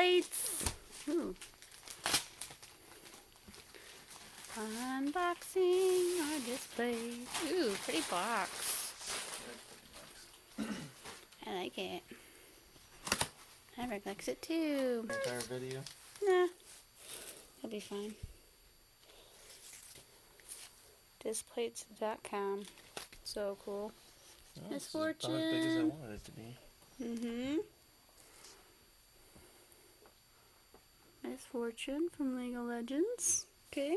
plates. Ooh. Unboxing our displays. Ooh, pretty box. I like it. Eric likes it too. Entire video? Nah, that'll be fine. Displates.com. So cool. Oh, Misfortune. It's about as big as I wanted it to be. Misfortune from League of Legends. Okay.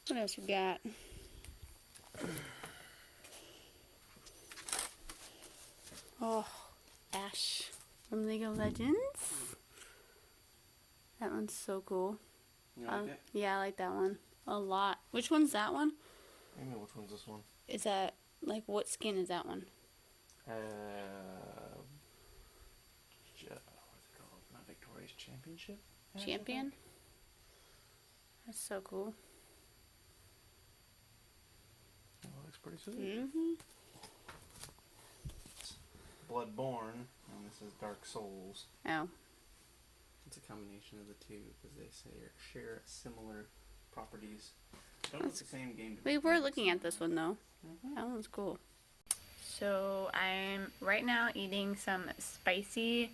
What else we got? Oh, Ash from League of Legends. That one's so cool. You like it? Yeah, I like that one a lot. Which one's that one? I mean, which one's this one? Is that, like, what skin is that one? What's it called? Not Victoria's Championship? Champion? That's so cool. Oh, looks pretty sweet. It's Bloodborne, and this is Dark Souls. Oh. It's a combination of the two, because they share similar properties. Don't know if it's the same game. We were looking at this one, though. That one's cool. So I'm right now eating some spicy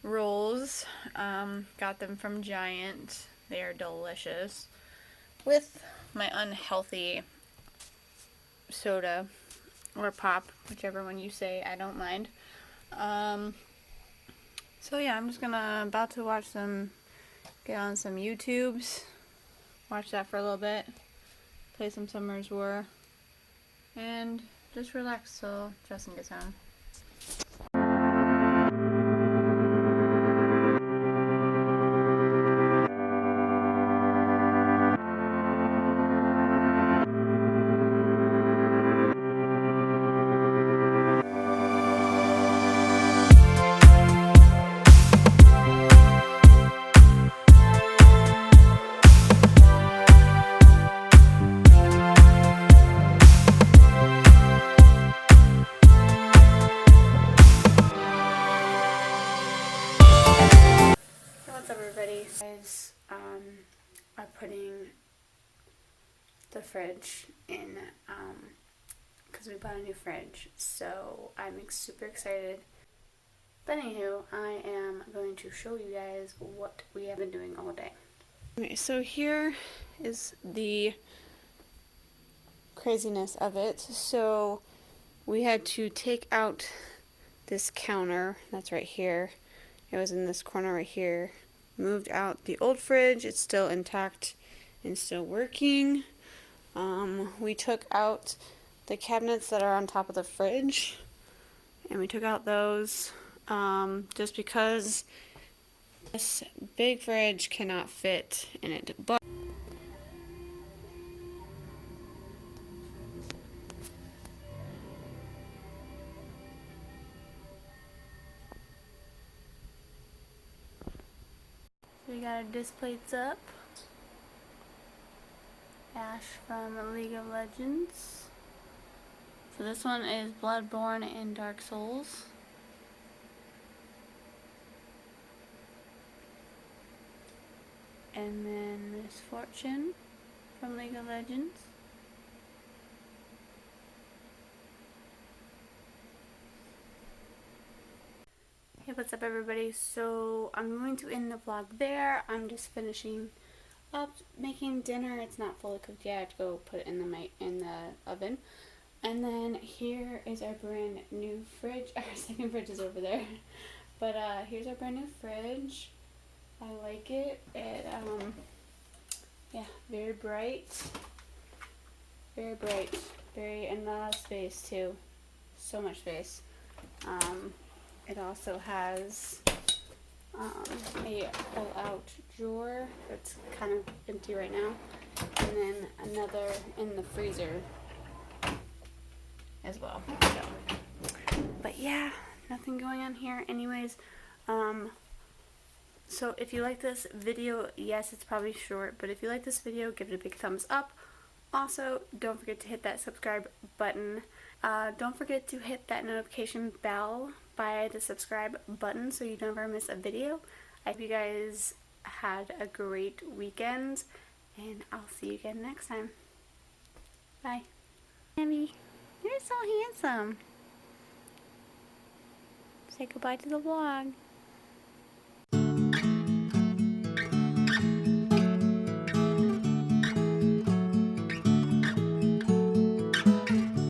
rolls. Got them from Giant. They are delicious. With my unhealthy soda or pop, whichever one you say, I don't mind. So yeah, I'm just about to watch get on some YouTubes, watch that for a little bit, play some Summer's War, and just relax till Justin gets home. What's up, everybody? Guys, are putting the fridge in, because we bought a new fridge, so I'm super excited. But anywho, I am going to show you guys what we have been doing all day. Okay, so here is the craziness of it. So we had to take out this counter that's right here. It was in this corner right here. Moved out the old fridge. It's still intact and still working. We took out the cabinets that are on top of the fridge, and we took out those just because this big fridge cannot fit in it. But we got our displays up. Ash from League of Legends. So this one is Bloodborne and Dark Souls. And then Misfortune from League of Legends. Hey, what's up, everybody? So I'm going to end the vlog there. I'm just finishing up making dinner. It's not fully cooked yet. I have to go put it in the oven. And then here is our brand new fridge. Our second fridge is over there. But here's our brand new fridge. I like it. Yeah, very bright. Very bright. And a lot of space too. So much space. It also has a pull-out drawer that's kind of empty right now, and then another in the freezer as well. But yeah, nothing going on here anyways. So if you like this video, yes, it's probably short, but if you like this video, give it a big thumbs up. Also, don't forget to hit that subscribe button. Don't forget to hit that notification bell by the subscribe button so you never miss a video. I hope you guys had a great weekend, and I'll see you again next time. Bye. Abby, you're so handsome. Say goodbye to the vlog.